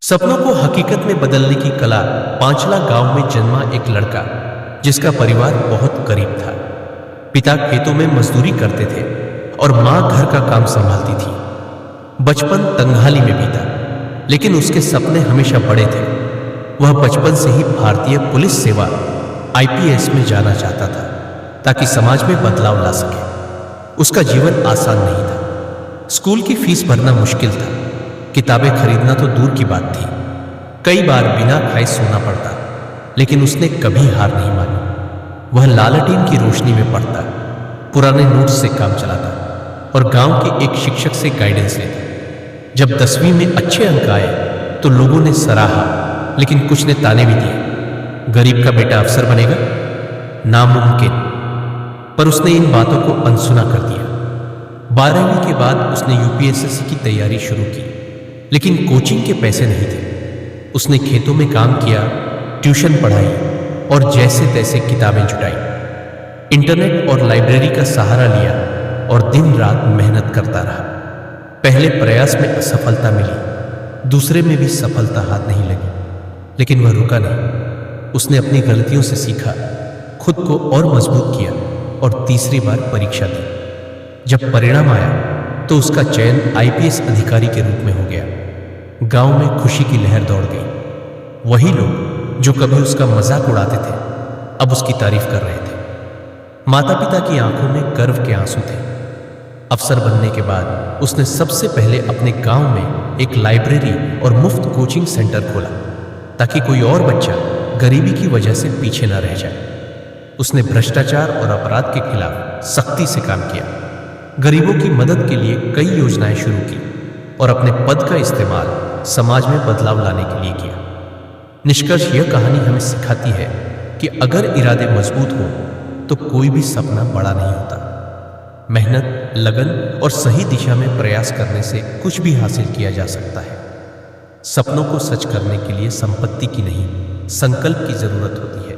सपनों को हकीकत में बदलने की कला। पांचला गांव में जन्मा एक लड़का जिसका परिवार बहुत गरीब था। पिता खेतों में मजदूरी करते थे और मां घर का काम संभालती थी। बचपन तंगहाली में बीता, लेकिन उसके सपने हमेशा बड़े थे। वह बचपन से ही भारतीय पुलिस सेवा आईपीएस में जाना चाहता था ताकि समाज में बदलाव ला सके। उसका जीवन आसान नहीं था। स्कूल की फीस भरना मुश्किल था, किताबें खरीदना तो दूर की बात थी। कई बार बिना खाए सोना पड़ता, लेकिन उसने कभी हार नहीं मानी। वह लालटेन की रोशनी में पढ़ता, पुराने नोट्स से काम चलाता और गांव के एक शिक्षक से गाइडेंस लेता। जब 10वीं में अच्छे अंक आए तो लोगों ने सराहा, लेकिन कुछ ने ताने भी दिए। गरीब का बेटा अफसर बनेगा, नामुमकिन। पर उसने इन बातों को अनसुना कर दिया। 12वीं के बाद उसने यूपीएससी की तैयारी शुरू की, लेकिन कोचिंग के पैसे नहीं थे। उसने खेतों में काम किया, ट्यूशन पढ़ाई और जैसे तैसे किताबें जुटाई। इंटरनेट और लाइब्रेरी का सहारा लिया और दिन रात मेहनत करता रहा। पहले प्रयास में असफलता मिली, दूसरे में भी सफलता हाथ नहीं लगी, लेकिन वह रुका नहीं। उसने अपनी गलतियों से सीखा, खुद को और मजबूत किया और तीसरी बार परीक्षा दी। जब परिणाम आया तो उसका चयन आईपीएस अधिकारी के रूप में हो गया। गांव में खुशी की लहर दौड़ गई। वही लोग जो कभी उसका मजाक उड़ाते थे, अब उसकी तारीफ कर रहे थे। माता पिता की आंखों में गर्व के आंसू थे। अफसर बनने के बाद उसने सबसे पहले अपने गांव में एक लाइब्रेरी और मुफ्त कोचिंग सेंटर खोला, ताकि कोई और बच्चा गरीबी की वजह से पीछे न रह जाए। उसने भ्रष्टाचार और अपराध के खिलाफ सख्ती से काम किया, गरीबों की मदद के लिए कई योजनाएं शुरू की और अपने पद का इस्तेमाल समाज में बदलाव लाने के लिए किया। निष्कर्ष यह कहानी हमें सिखाती है कि अगर इरादे मजबूत हो तो कोई भी सपना बड़ा नहीं होता। मेहनत, लगन और सही दिशा में प्रयास करने से कुछ भी हासिल किया जा सकता है। सपनों को सच करने के लिए संपत्ति की नहीं, संकल्प की जरूरत होती है।